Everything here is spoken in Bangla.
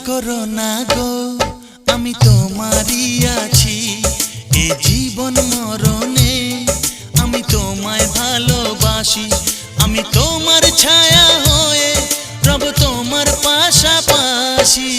করো না গো, আমি তোমারই আছি। এ জীবন মরণে আমি তোমায় ভালোবাসি। আমি তোমার ছায়া হয়ে রব তোমার পাশাপাশি।